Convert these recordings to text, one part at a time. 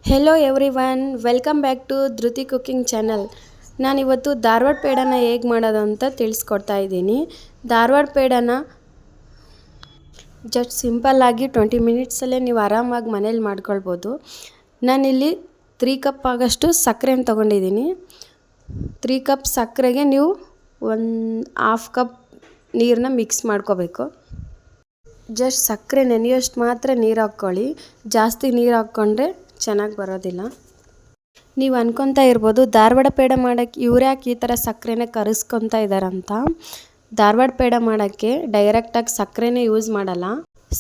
Hello everyone, welcome back to Dhruti cooking channel. ನಾನಿವತ್ತು ಧಾರವಾಡ ಪೇಡನ ಹೇಗೆ ಮಾಡೋದು ಅಂತ ತಿಳಿಸ್ಕೊಡ್ತಾ ಇದ್ದೀನಿ. ಧಾರವಾಡ ಪೇಡನ ಜಸ್ಟ್ ಸಿಂಪಲ್ಲಾಗಿ 20 ಮಿನಿಟ್ಸಲ್ಲೇ ನೀವು ಆರಾಮಾಗಿ ಮನೇಲಿ ಮಾಡ್ಕೊಳ್ಬೋದು. ನಾನಿಲ್ಲಿ 3 ಕಪ್ ಆಗೋಷ್ಟು ಸಕ್ಕರೆನ ತೊಗೊಂಡಿದ್ದೀನಿ. 3 ಕಪ್ ಸಕ್ಕರೆಗೆ ನೀವು 1/2 ಕಪ್ ನೀರನ್ನ ಮಿಕ್ಸ್ ಮಾಡ್ಕೋಬೇಕು. ಜಸ್ಟ್ ಸಕ್ಕರೆ ನೆನೆಯೋಷ್ಟು ಮಾತ್ರ ನೀರು ಹಾಕ್ಕೊಳ್ಳಿ. ಜಾಸ್ತಿ ನೀರು ಹಾಕ್ಕೊಂಡ್ರೆ ಚೆನ್ನಾಗಿ ಬರೋದಿಲ್ಲ. ನೀವು ಅನ್ಕೊತಾ ಇರ್ಬೋದು, ಧಾರವಾಡ ಪೇಡ ಮಾಡೋಕ್ಕೆ ಇವ್ರು ಯಾಕೆ ಈ ಥರ ಸಕ್ಕರೆನೇ ಕರಗಿಸ್ಕೊತಾ ಇದ್ದಾರಂತ. ಧಾರವಾಡ ಪೇಡ ಮಾಡೋಕ್ಕೆ ಡೈರೆಕ್ಟಾಗಿ ಸಕ್ಕರೆನೇ ಯೂಸ್ ಮಾಡಲ್ಲ.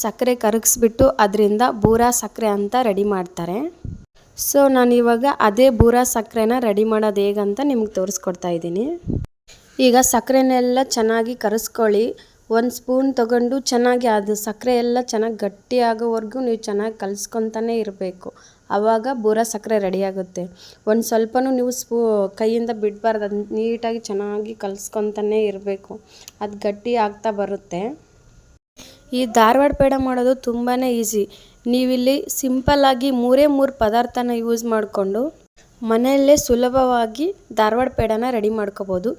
ಸಕ್ಕರೆ ಕರಗಿಸ್ಬಿಟ್ಟು ಅದರಿಂದ ಬೂರಾ ಸಕ್ಕರೆ ಅಂತ ರೆಡಿ ಮಾಡ್ತಾರೆ. ಸೊ ನಾನಿವಾಗ ಅದೇ ಬೂರಾ ಸಕ್ಕರೆನ ರೆಡಿ ಮಾಡೋದು ಹೇಗಂತ ನಿಮ್ಗೆ ತೋರಿಸ್ಕೊಡ್ತಾ ಇದ್ದೀನಿ. ಈಗ ಸಕ್ಕರೆನೆಲ್ಲ ಚೆನ್ನಾಗಿ ಕರಗಿಸ್ಕೊಳ್ಳಿ. 1 ಸ್ಪೂನ್ ತೊಗೊಂಡು ಚೆನ್ನಾಗಿ ಅದು ಸಕ್ಕರೆ ಎಲ್ಲ ಚೆನ್ನಾಗಿ ಗಟ್ಟಿ ಆಗೋವರೆಗೂ ನೀವು ಚೆನ್ನಾಗಿ ಕಲಿಸ್ಕೊತಾನೆ ಇರಬೇಕು. ಆವಾಗ ಬೂರಾ ಸಕ್ಕರೆ ರೆಡಿಯಾಗುತ್ತೆ. ಒಂದು ಸ್ವಲ್ಪನೂ ನೀವು ಕೈಯಿಂದ ಬಿಡಬಾರ್ದು. ಅದು ನೀಟಾಗಿ ಚೆನ್ನಾಗಿ ಕಲಿಸ್ಕೊತಾನೆ ಇರಬೇಕು. ಅದು ಗಟ್ಟಿ ಆಗ್ತಾ ಬರುತ್ತೆ. ಈ ಧಾರವಾಡ ಪೇಡ ಮಾಡೋದು ತುಂಬಾ ಈಸಿ. ನೀವಿಲ್ಲಿ ಸಿಂಪಲ್ಲಾಗಿ 3 ಪದಾರ್ಥನ ಯೂಸ್ ಮಾಡಿಕೊಂಡು ಮನೆಯಲ್ಲೇ ಸುಲಭವಾಗಿ ಧಾರವಾಡ ಪೇಡನ ರೆಡಿ ಮಾಡ್ಕೋಬೋದು.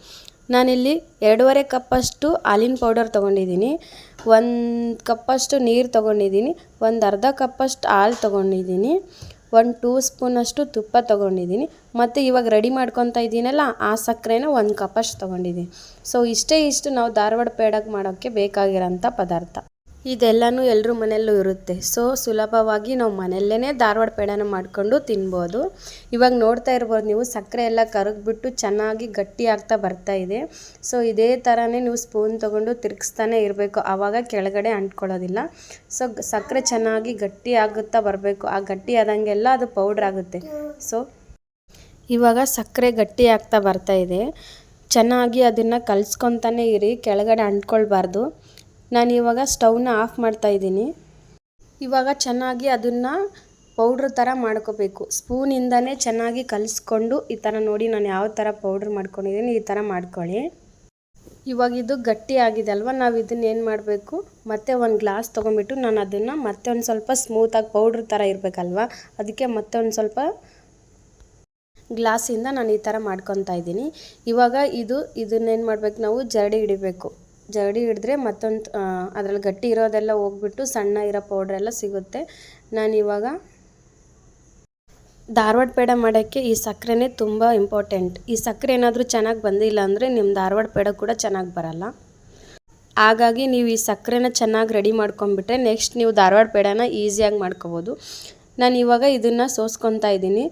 ನಾನಿಲ್ಲಿ 2.5 ಕಪ್ಪಷ್ಟು ಹಾಲಿನ ಪೌಡರ್ ತೊಗೊಂಡಿದ್ದೀನಿ, 1 ಕಪ್ಪಷ್ಟು ನೀರು ತೊಗೊಂಡಿದ್ದೀನಿ, ಒಂದು ಅರ್ಧ ಕಪ್ಪಷ್ಟು ಹಾಲು ತೊಗೊಂಡಿದ್ದೀನಿ, 2 ಸ್ಪೂನಷ್ಟು ತುಪ್ಪ ತೊಗೊಂಡಿದ್ದೀನಿ, ಮತ್ತು ಇವಾಗ ರೆಡಿ ಮಾಡ್ಕೊತಾ ಇದ್ದೀನಲ್ಲ ಆ ಸಕ್ಕರೆನ 1 ಕಪ್ಪಷ್ಟು ತೊಗೊಂಡಿದ್ದೀನಿ. ಸೊ ಇಷ್ಟು ನಾವು ಧಾರವಾಡ ಪೇಡಕ್ಕೆ ಮಾಡೋಕ್ಕೆ ಬೇಕಾಗಿರೋಂಥ ಪದಾರ್ಥ. ಇದೆಲ್ಲನೂ ಎಲ್ಲರ ಮನೆಯಲ್ಲೂ ಇರುತ್ತೆ. ಸೊ ಸುಲಭವಾಗಿ ನಾವು ಮನೆಯಲ್ಲೇ ಧಾರವಾಡ ಪೇಡನ ಮಾಡಿಕೊಂಡು ತಿನ್ಬೋದು. ಇವಾಗ ನೋಡ್ತಾ ಇರ್ಬೋದು ನೀವು, ಸಕ್ಕರೆ ಎಲ್ಲ ಕರಗಿಬಿಟ್ಟು ಚೆನ್ನಾಗಿ ಗಟ್ಟಿ ಆಗ್ತಾ ಬರ್ತಾ ಇದೆ. ಸೊ ಇದೇ ಥರನೇ ನೀವು ಸ್ಪೂನ್ ತೊಗೊಂಡು ತಿರುಗಿಸ್ತಾನೆ ಇರಬೇಕು. ಆವಾಗ ಕೆಳಗಡೆ ಅಂಟ್ಕೊಳ್ಳೋದಿಲ್ಲ. ಸೊ ಸಕ್ಕರೆ ಚೆನ್ನಾಗಿ ಗಟ್ಟಿ ಆಗುತ್ತಾ ಬರಬೇಕು. ಆ ಗಟ್ಟಿ ಆದಂಗೆಲ್ಲ ಅದು ಪೌಡ್ರ್ ಆಗುತ್ತೆ. ಸೊ ಇವಾಗ ಸಕ್ಕರೆ ಗಟ್ಟಿ ಆಗ್ತಾ ಬರ್ತಾ ಇದೆ. ಚೆನ್ನಾಗಿ ಅದನ್ನು ಕಲಿಸ್ಕೊತಾನೆ ಇರಿ, ಕೆಳಗಡೆ ಅಂಟ್ಕೊಳ್ಬಾರ್ದು. ನಾನಿವಾಗ ಸ್ಟವ್ನ ಆಫ್ ಮಾಡ್ತಾಯಿದ್ದೀನಿ. ಇವಾಗ ಚೆನ್ನಾಗಿ ಅದನ್ನು ಪೌಡ್ರ್ ಥರ ಮಾಡ್ಕೋಬೇಕು. ಸ್ಪೂನಿಂದನೇ ಚೆನ್ನಾಗಿ ಕಲಿಸ್ಕೊಂಡು ಈ ಥರ ನೋಡಿ ನಾನು ಯಾವ ಥರ ಪೌಡ್ರ್ ಮಾಡ್ಕೊಂಡಿದ್ದೀನಿ ಈ ಥರ ಮಾಡ್ಕೊಳ್ಳಿ. ಇವಾಗ ಇದು ಗಟ್ಟಿ ಆಗಿದೆ ಅಲ್ವಾ, ನಾವು ಇದನ್ನು ಏನು ಮಾಡಬೇಕು, ಮತ್ತೆ ಒಂದು ಗ್ಲಾಸ್ ತೊಗೊಂಬಿಟ್ಟು ನಾನು ಅದನ್ನು ಮತ್ತೆ ಒಂದು ಸ್ವಲ್ಪ ಸ್ಮೂತಾಗಿ ಪೌಡ್ರ್ ಥರ ಇರಬೇಕಲ್ವ, ಅದಕ್ಕೆ ಮತ್ತೆ ಒಂದು ಸ್ವಲ್ಪ ಗ್ಲಾಸಿಂದ ನಾನು ಈ ಥರ ಮಾಡ್ಕೊತಾ ಇದ್ದೀನಿ. ಇವಾಗ ಇದನ್ನೇನು ಮಾಡಬೇಕು, ನಾವು ಜರಡಿ ಹಿಡಿಬೇಕು. ಜರಡಿ ಹಿಡಿದ್ರೆ ಮತ್ತೊಂದು ಅದರಲ್ಲಿ ಗಟ್ಟಿ ಇರೋದೆಲ್ಲ ಹೋಗ್ಬಿಟ್ಟು ಸಣ್ಣ ಇರೋ ಪೌಡ್ರೆಲ್ಲ ಸಿಗುತ್ತೆ. ನಾನಿವಾಗ ಧಾರವಾಡ ಪೇಡ ಮಾಡೋಕ್ಕೆ ಈ ಸಕ್ಕರೆನೇ ತುಂಬ ಇಂಪಾರ್ಟೆಂಟ್. ಈ ಸಕ್ಕರೆ ಏನಾದರೂ ಚೆನ್ನಾಗಿ ಬಂದಿಲ್ಲ ಅಂದರೆ ನಿಮ್ಮ ಧಾರವಾಡ ಪೇಡ ಕೂಡ ಚೆನ್ನಾಗಿ ಬರಲ್ಲ. ಹಾಗಾಗಿ ನೀವು ಈ ಸಕ್ಕರೆನ ಚೆನ್ನಾಗಿ ರೆಡಿ ಮಾಡ್ಕೊಂಬಿಟ್ರೆ ನೆಕ್ಸ್ಟ್ ನೀವು ಧಾರವಾಡ ಪೇಡನ ಈಸಿಯಾಗಿ ಮಾಡ್ಕೋಬೋದು. ನಾನು ಇವಾಗ ಇದನ್ನು ಸೋಸ್ಕೊತಾ ಇದ್ದೀನಿ.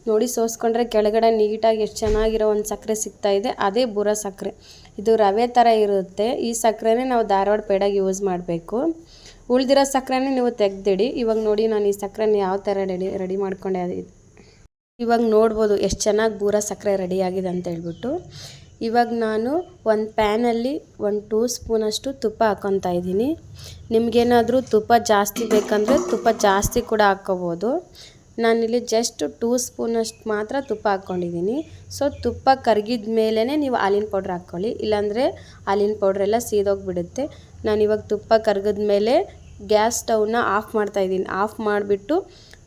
ನೋಡಿ, ಸೋಸ್ಕೊಂಡ್ರೆ ಕೆಳಗಡೆ ನೀಟಾಗಿ ಎಷ್ಟು ಚೆನ್ನಾಗಿರೋ ಒಂದು ಸಕ್ಕರೆ ಸಿಗ್ತಾಯಿದೆ. ಅದೇ ಬೂರಾ ಸಕ್ಕರೆ. ಇದು ರವೆ ಥರ ಇರುತ್ತೆ. ಈ ಸಕ್ಕರೆನೇ ನಾವು ಧಾರವಾಡ ಪೇಡಾಗಿ ಯೂಸ್ ಮಾಡಬೇಕು. ಉಳಿದಿರೋ ಸಕ್ಕರೆನೇ ನೀವು ತೆಗೆದಿಡಿ. ಇವಾಗ ನೋಡಿ ನಾನು ಈ ಸಕ್ಕರೆನ ಯಾವ ಥರ ರೆಡಿ ಮಾಡ್ಕೊಂಡೆ. ಇವಾಗ ನೋಡ್ಬೋದು ಎಷ್ಟು ಚೆನ್ನಾಗಿ ಬೂರಾ ಸಕ್ಕರೆ ರೆಡಿಯಾಗಿದೆ ಅಂತ ಹೇಳ್ಬಿಟ್ಟು. ಇವಾಗ ನಾನು ಒಂದು ಪ್ಯಾನಲ್ಲಿ 2 ಸ್ಪೂನಷ್ಟು ತುಪ್ಪ ಹಾಕ್ಕೊತಾ ಇದ್ದೀನಿ. ನಿಮಗೇನಾದರೂ ತುಪ್ಪ ಜಾಸ್ತಿ ಬೇಕಂದರೆ ತುಪ್ಪ ಜಾಸ್ತಿ ಕೂಡ ಹಾಕ್ಕೋಬೋದು. ನಾನಿಲ್ಲಿ ಜಸ್ಟ್ 2 ಸ್ಪೂನಷ್ಟು ಮಾತ್ರ ತುಪ್ಪ ಹಾಕ್ಕೊಂಡಿದ್ದೀನಿ. ಸೊ ತುಪ್ಪ ಕರಗಿದ ಮೇಲೇ ನೀವು ಹಾಲಿನ ಪೌಡ್ರ್ ಹಾಕ್ಕೊಳ್ಳಿ, ಇಲ್ಲಾಂದರೆ ಹಾಲಿನ ಪೌಡ್ರೆಲ್ಲ ಸೀದೋಗಿಬಿಡುತ್ತೆ. ನಾನಿವಾಗ ತುಪ್ಪ ಕರಗಿದ ಮೇಲೆ ಗ್ಯಾಸ್ ಸ್ಟವ್ನ ಆಫ್ ಮಾಡ್ತಾಯಿದ್ದೀನಿ. ಆಫ್ ಮಾಡಿಬಿಟ್ಟು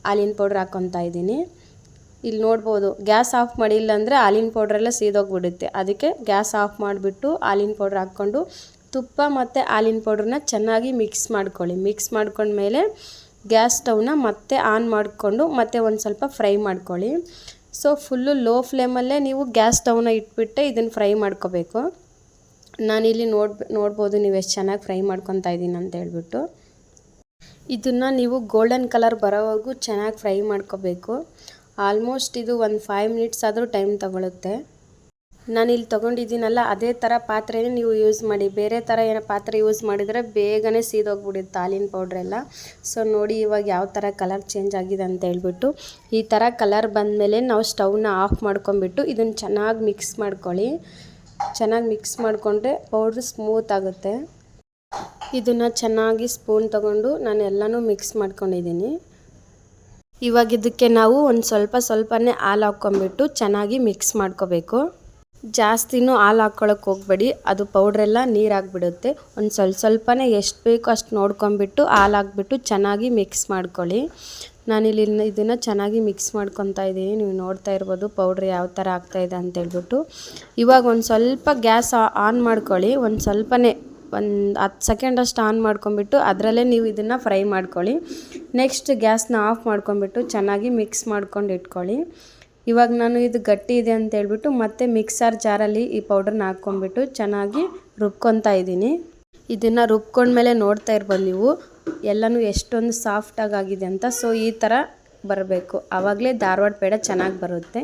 ಹಾಲಿನ ಪೌಡ್ರ್ ಹಾಕ್ಕೊತಾ ಇದ್ದೀನಿ. ಇಲ್ಲಿ ನೋಡ್ಬೋದು, ಗ್ಯಾಸ್ ಆಫ್ ಮಾಡಿಲ್ಲ ಅಂದರೆ ಹಾಲಿನ ಪೌಡ್ರೆಲ್ಲ ಸೀದೋಗಿಬಿಡುತ್ತೆ. ಅದಕ್ಕೆ ಗ್ಯಾಸ್ ಆಫ್ ಮಾಡಿಬಿಟ್ಟು ಹಾಲಿನ ಪೌಡ್ರ್ ಹಾಕ್ಕೊಂಡು ತುಪ್ಪ ಮತ್ತು ಹಾಲಿನ ಪೌಡ್ರನ್ನ ಚೆನ್ನಾಗಿ ಮಿಕ್ಸ್ ಮಾಡ್ಕೊಳ್ಳಿ. ಮಿಕ್ಸ್ ಮಾಡ್ಕೊಂಡ್ಮೇಲೆ ಗ್ಯಾಸ್ ಸ್ಟವ್ನ ಮತ್ತೆ ಆನ್ ಮಾಡಿಕೊಂಡು ಮತ್ತೆ ಒಂದು ಸ್ವಲ್ಪ ಫ್ರೈ ಮಾಡ್ಕೊಳ್ಳಿ. ಸೊ ಫುಲ್ಲು ಲೋ ಫ್ಲೇಮಲ್ಲೇ ನೀವು ಗ್ಯಾಸ್ ಸ್ಟವ್ನ ಇಟ್ಬಿಟ್ಟೆ ಇದನ್ನು ಫ್ರೈ ಮಾಡ್ಕೋಬೇಕು. ನಾನಿಲ್ಲಿ ನೋಡ್ಬೋದು ನೀವು ಎಷ್ಟು ಚೆನ್ನಾಗಿ ಫ್ರೈ ಮಾಡ್ಕೊತಾ ಇದ್ದೀನಿ ಅಂತ ಹೇಳ್ಬಿಟ್ಟು. ಇದನ್ನು ನೀವು ಗೋಲ್ಡನ್ ಕಲರ್ ಬರೋವರೆಗೂ ಚೆನ್ನಾಗಿ ಫ್ರೈ ಮಾಡ್ಕೋಬೇಕು. ಆಲ್ಮೋಸ್ಟ್ ಇದು ಒಂದು 5 ಮಿನಿಟ್ಸ್ ಆದರೂ ಟೈಮ್ ತಗೊಳುತ್ತೆ. ನಾನಿಲ್ಲಿ ತೊಗೊಂಡಿದ್ದೀನಲ್ಲ ಅದೇ ಥರ ಪಾತ್ರೆನೇ ನೀವು ಯೂಸ್ ಮಾಡಿ. ಬೇರೆ ಥರ ಏನೋ ಪಾತ್ರೆ ಯೂಸ್ ಮಾಡಿದರೆ ಬೇಗನೆ ಸೀದೋಗ್ಬಿಡುತ್ತೆ ಹಾಲಿನ ಪೌಡ್ರೆಲ್ಲ. ಸೊ ನೋಡಿ ಇವಾಗ ಯಾವ ಥರ ಕಲರ್ ಚೇಂಜ್ ಆಗಿದೆ ಅಂತ ಹೇಳ್ಬಿಟ್ಟು. ಈ ಥರ ಕಲರ್ ಬಂದಮೇಲೆ ನಾವು ಸ್ಟವ್ನ ಆಫ್ ಮಾಡ್ಕೊಂಬಿಟ್ಟು ಇದನ್ನು ಚೆನ್ನಾಗಿ ಮಿಕ್ಸ್ ಮಾಡ್ಕೊಳ್ಳಿ. ಚೆನ್ನಾಗಿ ಮಿಕ್ಸ್ ಮಾಡಿಕೊಂಡ್ರೆ ಪೌಡ್ರ್ ಸ್ಮೂತ್ ಆಗುತ್ತೆ. ಇದನ್ನು ಚೆನ್ನಾಗಿ ಸ್ಪೂನ್ ತೊಗೊಂಡು ನಾನು ಎಲ್ಲನೂ ಮಿಕ್ಸ್ ಮಾಡ್ಕೊಂಡಿದ್ದೀನಿ. ಇವಾಗ ಇದಕ್ಕೆ ನಾವು ಒಂದು ಸ್ವಲ್ಪನೇ ಹಾಲು ಹಾಕ್ಕೊಂಬಿಟ್ಟು ಚೆನ್ನಾಗಿ ಮಿಕ್ಸ್ ಮಾಡ್ಕೋಬೇಕು. ಜಾಸ್ತಿನೂ ಹಾಲು ಹಾಕ್ಕೊಳಕ್ಕೆ ಹೋಗಬೇಡಿ, ಅದು ಪೌಡ್ರೆಲ್ಲ ನೀರಾಗಿಬಿಡುತ್ತೆ. ಒಂದು ಸ್ವಲ್ಪನೇ ಎಷ್ಟು ಬೇಕೋ ಅಷ್ಟು ನೋಡ್ಕೊಂಬಿಟ್ಟು ಹಾಲು ಹಾಕ್ಬಿಟ್ಟು ಚೆನ್ನಾಗಿ ಮಿಕ್ಸ್ ಮಾಡ್ಕೊಳ್ಳಿ. ನಾನಿಲ್ಲಿ ಇದನ್ನು ಚೆನ್ನಾಗಿ ಮಿಕ್ಸ್ ಮಾಡ್ಕೊತಾ ಇದ್ದೀನಿ. ನೀವು ನೋಡ್ತಾ ಇರ್ಬೋದು ಪೌಡ್ರ್ ಯಾವ ಥರ ಆಗ್ತಾಯಿದೆ ಅಂತೇಳ್ಬಿಟ್ಟು. ಇವಾಗ ಒಂದು ಸ್ವಲ್ಪ ಗ್ಯಾಸ್ ಆನ್ ಮಾಡ್ಕೊಳ್ಳಿ, ಒಂದು ಸ್ವಲ್ಪನೇ ಒಂದು 10 ಸೆಕೆಂಡಷ್ಟು ಆನ್ ಮಾಡ್ಕೊಂಬಿಟ್ಟು ಅದರಲ್ಲೇ ನೀವು ಇದನ್ನು ಫ್ರೈ ಮಾಡ್ಕೊಳ್ಳಿ. ನೆಕ್ಸ್ಟ್ ಗ್ಯಾಸ್ನ ಆಫ್ ಮಾಡ್ಕೊಂಬಿಟ್ಟು ಚೆನ್ನಾಗಿ ಮಿಕ್ಸ್ ಮಾಡ್ಕೊಂಡು ಇಟ್ಕೊಳ್ಳಿ. ಇವಾಗ ನಾನು ಇದು ಗಟ್ಟಿ ಇದೆ ಅಂತೇಳ್ಬಿಟ್ಟು ಮತ್ತೆ ಮಿಕ್ಸರ್ ಜಾರಲ್ಲಿ ಈ ಪೌಡ್ರನ್ನ ಹಾಕ್ಕೊಂಬಿಟ್ಟು ಚೆನ್ನಾಗಿ ರುಬ್ಕೊತಾ ಇದ್ದೀನಿ. ಇದನ್ನು ರುಬ್ಕೊಂಡ್ಮೇಲೆ ನೋಡ್ತಾ ಇರ್ಬೋದು ನೀವು ಎಲ್ಲನೂ ಎಷ್ಟೊಂದು ಸಾಫ್ಟಾಗಿ ಆಗಿದೆ ಅಂತ. ಸೊ ಈ ಥರ ಬರಬೇಕು, ಆವಾಗಲೇ ಧಾರವಾಡ ಪೇಡ ಚೆನ್ನಾಗಿ ಬರುತ್ತೆ.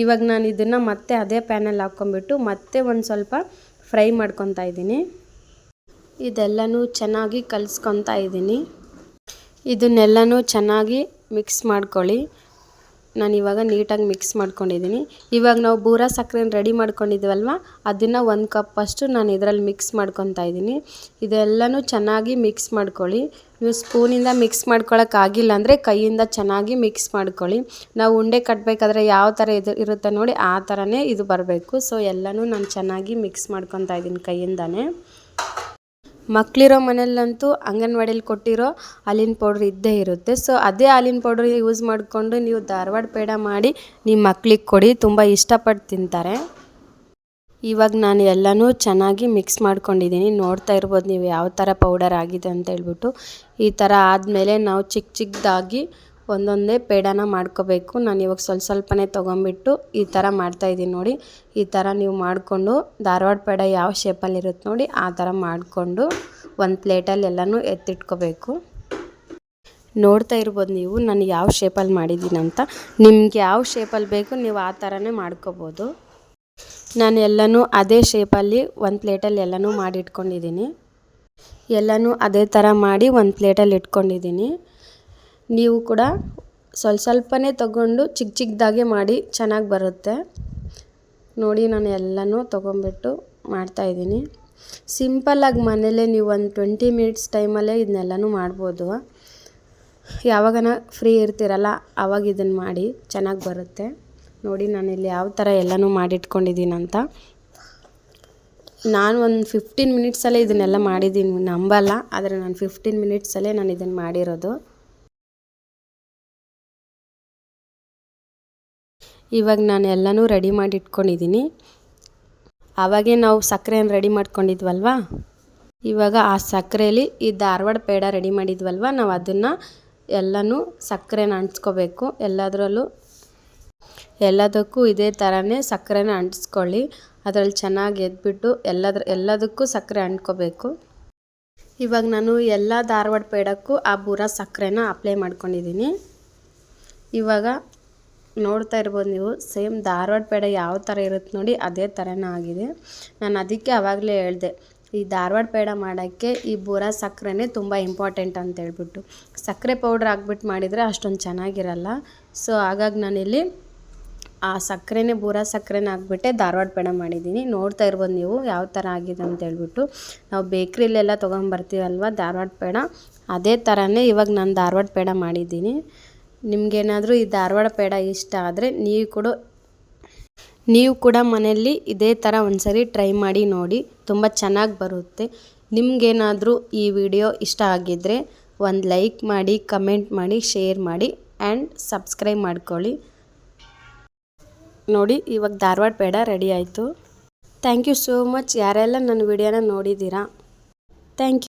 ಇವಾಗ ನಾನು ಇದನ್ನು ಮತ್ತೆ ಅದೇ ಪ್ಯಾನಲ್ಲಿ ಹಾಕ್ಕೊಂಬಿಟ್ಟು ಮತ್ತೆ ಒಂದು ಸ್ವಲ್ಪ ಫ್ರೈ ಮಾಡ್ಕೊತಾ ಇದ್ದೀನಿ. ಇದೆಲ್ಲನೂ ಚೆನ್ನಾಗಿ ಕಲಿಸ್ಕೊತಾ ಇದ್ದೀನಿ. ಇದನ್ನೆಲ್ಲನೂ ಚೆನ್ನಾಗಿ ಮಿಕ್ಸ್ ಮಾಡ್ಕೊಳ್ಳಿ. ನಾನು ಇವಾಗ ನೀಟಾಗಿ ಮಿಕ್ಸ್ ಮಾಡ್ಕೊಂಡಿದ್ದೀನಿ. ಇವಾಗ ನಾವು ಬೂರಾ ಸಕ್ಕರೆನ ರೆಡಿ ಮಾಡ್ಕೊಂಡಿದ್ದೀವಲ್ವ, ಅದನ್ನು 1 ಕಪ್ಪಷ್ಟು ನಾನು ಇದರಲ್ಲಿ ಮಿಕ್ಸ್ ಮಾಡ್ಕೊತಾ ಇದ್ದೀನಿ. ಇದೆಲ್ಲನೂ ಚೆನ್ನಾಗಿ ಮಿಕ್ಸ್ ಮಾಡ್ಕೊಳ್ಳಿ. ನೀವು ಸ್ಪೂನಿಂದ ಮಿಕ್ಸ್ ಮಾಡ್ಕೊಳ್ಳೋಕ್ಕಾಗಿಲ್ಲ ಅಂದರೆ ಕೈಯಿಂದ ಚೆನ್ನಾಗಿ ಮಿಕ್ಸ್ ಮಾಡ್ಕೊಳ್ಳಿ. ನಾವು ಉಂಡೆ ಕಟ್ಟಬೇಕಾದ್ರೆ ಯಾವ ಥರ ಇರುತ್ತೆ ನೋಡಿ ಆ ಥರನೇ ಇದು ಬರಬೇಕು. ಸೊ ಎಲ್ಲನೂ ನಾನು ಚೆನ್ನಾಗಿ ಮಿಕ್ಸ್ ಮಾಡ್ಕೊತಾ ಇದ್ದೀನಿ ಕೈಯಿಂದನೇ. ಮಕ್ಕಳಿರೋ ಮನೆಯಲ್ಲಂತೂ ಅಂಗನವಾಡಿಯಲ್ಲಿ ಕೊಟ್ಟಿರೋ ಹಾಲಿನ ಪೌಡ್ರ್ ಇದ್ದೇ ಇರುತ್ತೆ. ಸೊ ಅದೇ ಹಾಲಿನ ಪೌಡ್ರ್ ಯೂಸ್ ಮಾಡಿಕೊಂಡು ನೀವು ಧಾರವಾಡ ಪೇಡ ಮಾಡಿ ನಿಮ್ಮ ಮಕ್ಳಿಗೆ ಕೊಡಿ, ತುಂಬ ಇಷ್ಟಪಟ್ಟು ತಿಂತಾರೆ. ಇವಾಗ ನಾನು ಎಲ್ಲನೂ ಚೆನ್ನಾಗಿ ಮಿಕ್ಸ್ ಮಾಡ್ಕೊಂಡಿದ್ದೀನಿ. ನೋಡ್ತಾ ಇರ್ಬೋದು ನೀವು ಯಾವ ಥರ ಪೌಡರ್ ಆಗಿದೆ ಅಂತ ಹೇಳ್ಬಿಟ್ಟು. ಈ ಥರ ಆದಮೇಲೆ ನಾವು ಚಿಕ್ಕದಾಗಿ ಒಂದೊಂದೇ ಪೇಡನ ಮಾಡ್ಕೋಬೇಕು. ನಾನು ಇವಾಗ ಸ್ವಲ್ಪನೇ ತೊಗೊಂಬಿಟ್ಟು ಈ ಥರ ಮಾಡ್ತಾಯಿದ್ದೀನಿ ನೋಡಿ. ಈ ಥರ ನೀವು ಮಾಡಿಕೊಂಡು ಧಾರವಾಡ ಪೇಡ ಯಾವ ಶೇಪಲ್ಲಿ ಇರುತ್ತೆ ನೋಡಿ ಆ ಥರ ಮಾಡಿಕೊಂಡು ಒಂದು ಪ್ಲೇಟಲ್ಲಿ ಎಲ್ಲನೂ ಎತ್ತಿಟ್ಕೋಬೇಕು. ನೋಡ್ತಾ ಇರ್ಬೋದು ನೀವು ನಾನು ಯಾವ ಶೇಪಲ್ಲಿ ಮಾಡಿದ್ದೀನಿ ಅಂತ. ನಿಮ್ಗೆ ಯಾವ ಶೇಪಲ್ಲಿ ಬೇಕು ನೀವು ಆ ಥರನೇ ಮಾಡ್ಕೋಬೋದು. ನಾನು ಎಲ್ಲನೂ ಅದೇ ಶೇಪಲ್ಲಿ ಒಂದು ಪ್ಲೇಟಲ್ಲಿ ಎಲ್ಲನೂ ಮಾಡಿ ಇಟ್ಕೊಂಡಿದ್ದೀನಿ. ಎಲ್ಲನೂ ಅದೇ ಥರ ಮಾಡಿ ಒಂದು ಪ್ಲೇಟಲ್ಲಿ ಇಟ್ಕೊಂಡಿದ್ದೀನಿ. ನೀವು ಕೂಡ ಸ್ವಲ್ಪನೇ ತಗೊಂಡು ಚಿಕ್ಕದಾಗೆ ಮಾಡಿ ಚೆನ್ನಾಗಿ ಬರುತ್ತೆ ನೋಡಿ. ನಾನು ಎಲ್ಲನೂ ತೊಗೊಂಬಿಟ್ಟು ಮಾಡ್ತಾಯಿದ್ದೀನಿ. ಸಿಂಪಲ್ಲಾಗಿ ಮನೇಲೇ ನೀವು ಒಂದು 20 ಮಿನಿಟ್ಸ್ ಟೈಮಲ್ಲೇ ಇದನ್ನೆಲ್ಲನೂ ಮಾಡ್ಬೋದು. ಯಾವಾಗನ ಫ್ರೀ ಇರ್ತೀರಲ್ಲ ಆವಾಗ ಇದನ್ನು ಮಾಡಿ ಚೆನ್ನಾಗಿ ಬರುತ್ತೆ ನೋಡಿ. ನಾನಿಲ್ಲಿ ಯಾವ ಥರ ಎಲ್ಲನೂ ಮಾಡಿಟ್ಕೊಂಡಿದ್ದೀನಂತ. ನಾನು ಒಂದು 15 ಮಿನಿಟ್ಸಲ್ಲೇ ಇದನ್ನೆಲ್ಲ ಮಾಡಿದ್ದೀನಿ, ನಂಬಲ್ಲ, ಆದರೆ ನಾನು 15 ಮಿನಿಟ್ಸಲ್ಲೇ ನಾನು ಇದನ್ನು ಮಾಡಿರೋದು. ಇವಾಗ ನಾನು ಎಲ್ಲನೂ ರೆಡಿ ಮಾಡಿ ಇಟ್ಕೊಂಡಿದ್ದೀನಿ. ಆವಾಗೇ ನಾವು ಸಕ್ಕರೆಯನ್ನು ರೆಡಿ ಮಾಡ್ಕೊಂಡಿದ್ವಲ್ವ, ಇವಾಗ ಆ ಸಕ್ಕರೆಯಲ್ಲಿ ಈ ಧಾರವಾಡ ಪೇಡ ರೆಡಿ ಮಾಡಿದ್ವಲ್ವ ನಾವು ಅದನ್ನು ಎಲ್ಲನೂ ಸಕ್ಕರೆನ ಅಂಟಿಸ್ಕೋಬೇಕು. ಎಲ್ಲದಕ್ಕೂ ಇದೇ ಥರನೇ ಸಕ್ಕರೆನ ಅಂಟಿಸ್ಕೊಳ್ಳಿ. ಅದರಲ್ಲಿ ಚೆನ್ನಾಗಿ ಎದ್ಬಿಟ್ಟು ಎಲ್ಲದಕ್ಕೂ ಸಕ್ಕರೆ ಅಂಟ್ಕೋಬೇಕು. ಇವಾಗ ನಾನು ಎಲ್ಲ ಧಾರವಾಡ ಪೇಡಕ್ಕೂ ಆ ಬೂರಾ ಸಕ್ಕರೆನ ಅಪ್ಲೈ ಮಾಡ್ಕೊಂಡಿದ್ದೀನಿ. ಇವಾಗ ನೋಡ್ತಾ ಇರ್ಬೋದು ನೀವು ಸೇಮ್ ಧಾರವಾಡ ಪೇಡ ಯಾವ ಥರ ಇರುತ್ತೆ ನೋಡಿ ಅದೇ ಥರನೇ ಆಗಿದೆ. ನಾನು ಅದಕ್ಕೆ ಆವಾಗಲೇ ಹೇಳಿದೆ ಈ ಧಾರವಾಡ ಪೇಡ ಮಾಡೋಕ್ಕೆ ಈ ಬೂರಾ ಸಕ್ಕರೆನೇ ತುಂಬ ಇಂಪಾರ್ಟೆಂಟ್ ಅಂತ ಹೇಳ್ಬಿಟ್ಟು. ಸಕ್ಕರೆ ಪೌಡ್ರ್ ಹಾಕ್ಬಿಟ್ಟು ಮಾಡಿದರೆ ಅಷ್ಟೊಂದು ಚೆನ್ನಾಗಿರಲ್ಲ. ಸೊ ಹಾಗಾಗಿ ನಾನಿಲ್ಲಿ ಆ ಸಕ್ಕರೆನೇ ಬೂರಾ ಸಕ್ಕರೆನ ಹಾಕ್ಬಿಟ್ಟೆ ಧಾರವಾಡ ಪೇಡ ಮಾಡಿದ್ದೀನಿ. ನೋಡ್ತಾ ಇರ್ಬೋದು ನೀವು ಯಾವ ಥರ ಆಗಿದೆ ಅಂತ ಹೇಳ್ಬಿಟ್ಟು. ನಾವು ಬೇಕ್ರಿಲೆಲ್ಲ ತೊಗೊಂಬರ್ತೀವಲ್ವ ಧಾರವಾಡ ಪೇಡ, ಅದೇ ಥರನೇ ಇವಾಗ ನಾನು ಧಾರವಾಡ ಪೇಡ ಮಾಡಿದ್ದೀನಿ. ನಿಮಗೇನಾದರೂ ಈ ಧಾರವಾಡ ಪೇಡ ಇಷ್ಟ ಆದರೆ ನೀವು ಕೂಡ ಮನೆಯಲ್ಲಿ ಇದೇ ಥರ ಒಂದ್ಸರಿ ಟ್ರೈ ಮಾಡಿ ನೋಡಿ, ತುಂಬ ಚೆನ್ನಾಗಿ ಬರುತ್ತೆ. ನಿಮಗೇನಾದರೂ ಈ ವಿಡಿಯೋ ಇಷ್ಟ ಆಗಿದ್ದರೆ ಒಂದು ಲೈಕ್ ಮಾಡಿ, ಕಮೆಂಟ್ ಮಾಡಿ, ಶೇರ್ ಮಾಡಿ ಆ್ಯಂಡ್ ಸಬ್ಸ್ಕ್ರೈಬ್ ಮಾಡ್ಕೊಳ್ಳಿ ನೋಡಿ. ಇವಾಗ ಧಾರವಾಡ ಪೇಡ ರೆಡಿ ಆಯಿತು. ಥ್ಯಾಂಕ್ ಯು ಸೋ ಮಚ್ ಯಾರೆಲ್ಲ ನನ್ನ ವಿಡಿಯೋನ ನೋಡಿದ್ದೀರಾ. Thank you.